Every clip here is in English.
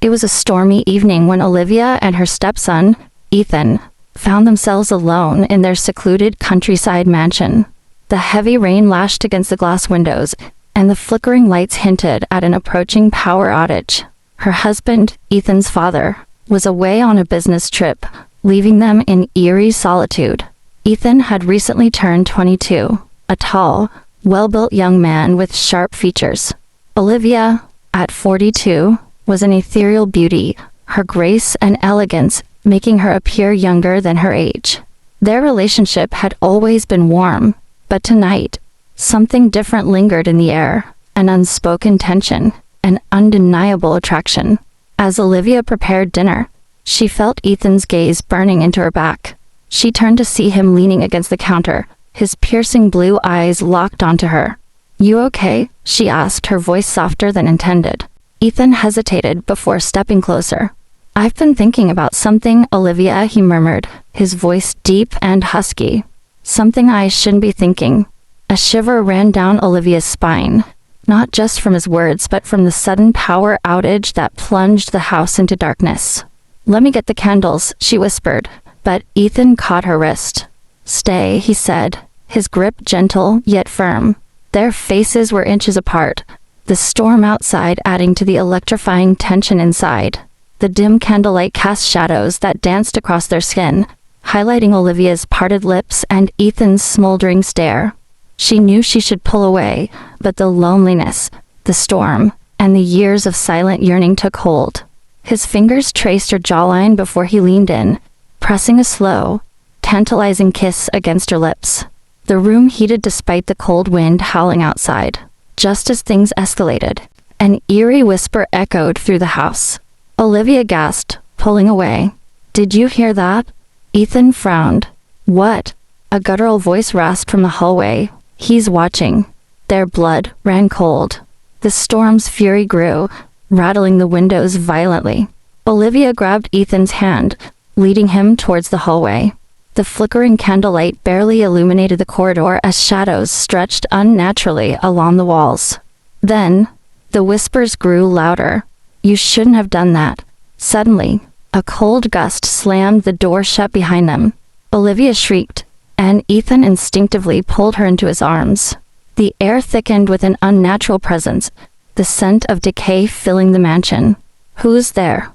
It was a stormy evening when Olivia and her stepson, Ethan, found themselves alone in their secluded countryside mansion. The heavy rain lashed against the glass windows, and the flickering lights hinted at an approaching power outage. Her husband, Ethan's father, was away on a business trip, leaving them in eerie solitude. Ethan had recently turned 22, a tall, well-built young man with sharp features. Olivia, at 42, was an ethereal beauty, her grace and elegance making her appear younger than her age. Their relationship had always been warm, but tonight, something different lingered in the air, an unspoken tension, an undeniable attraction. As Olivia prepared dinner, she felt Ethan's gaze burning into her back. She turned to see him leaning against the counter, his piercing blue eyes locked onto her. "You okay?" she asked, her voice softer than intended. Ethan hesitated before stepping closer. "I've been thinking about something, Olivia," he murmured, his voice deep and husky. "Something I shouldn't be thinking." A shiver ran down Olivia's spine, not just from his words but from the sudden power outage that plunged the house into darkness. "Let me get the candles," she whispered, but Ethan caught her wrist. "Stay," he said, his grip gentle yet firm. Their faces were inches apart, the storm outside adding to the electrifying tension inside. The dim candlelight cast shadows that danced across their skin, highlighting Olivia's parted lips and Ethan's smoldering stare. She knew she should pull away, but the loneliness, the storm, and the years of silent yearning took hold. His fingers traced her jawline before he leaned in, pressing a slow, tantalizing kiss against her lips. The room heated despite the cold wind howling outside. Just as things escalated, an eerie whisper echoed through the house. Olivia gasped, pulling away. "Did you hear that?" Ethan frowned. "What?" A guttural voice rasped from the hallway. "He's watching." Their blood ran cold. The storm's fury grew, rattling the windows violently. Olivia grabbed Ethan's hand, leading him towards the hallway. The flickering candlelight barely illuminated the corridor as shadows stretched unnaturally along the walls. Then, the whispers grew louder. "You shouldn't have done that." Suddenly, a cold gust slammed the door shut behind them. Olivia shrieked, and Ethan instinctively pulled her into his arms. The air thickened with an unnatural presence, the scent of decay filling the mansion. "Who's there?"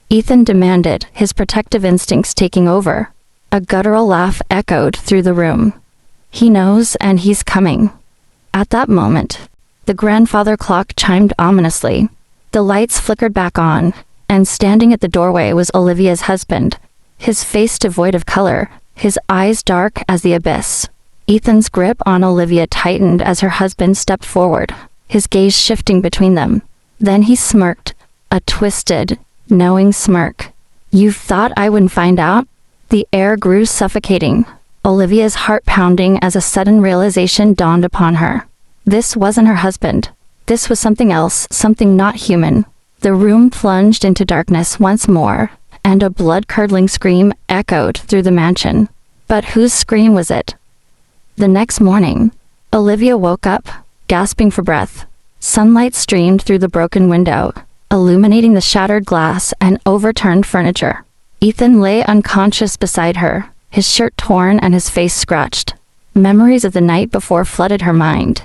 Ethan demanded, his protective instincts taking over. A guttural laugh echoed through the room. "He knows, and he's coming." At that moment, the grandfather clock chimed ominously. The lights flickered back on, and standing at the doorway was Olivia's husband, his face devoid of color, his eyes dark as the abyss. Ethan's grip on Olivia tightened as her husband stepped forward, his gaze shifting between them. Then he smirked, a twisted, knowing smirk. "You thought I wouldn't find out?" The air grew suffocating, Olivia's heart pounding as a sudden realization dawned upon her. This wasn't her husband. This was something else, something not human. The room plunged into darkness once more, and a blood-curdling scream echoed through the mansion. But whose scream was it? The next morning, Olivia woke up, gasping for breath. Sunlight streamed through the broken window, illuminating the shattered glass and overturned furniture. Ethan lay unconscious beside her, his shirt torn and his face scratched. Memories of the night before flooded her mind.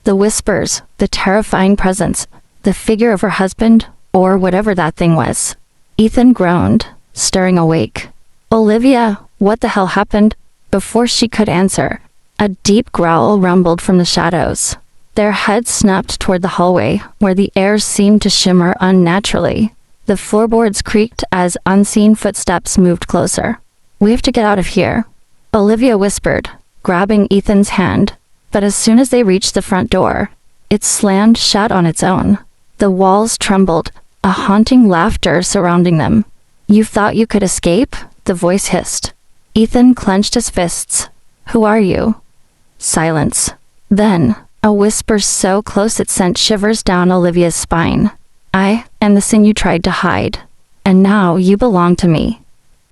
The whispers, the terrifying presence, the figure of her husband, or whatever that thing was. Ethan groaned, stirring awake. "Olivia, what the hell happened?" Before she could answer, a deep growl rumbled from the shadows. Their heads snapped toward the hallway, where the air seemed to shimmer unnaturally. The floorboards creaked as unseen footsteps moved closer. "We have to get out of here," Olivia whispered, grabbing Ethan's hand. But as soon as they reached the front door, it slammed shut on its own. The walls trembled, a haunting laughter surrounding them. "You thought you could escape?" the voice hissed. Ethan clenched his fists. "Who are you?" Silence. Then, a whisper so close it sent shivers down Olivia's spine. "I am the sin you tried to hide. And now you belong to me."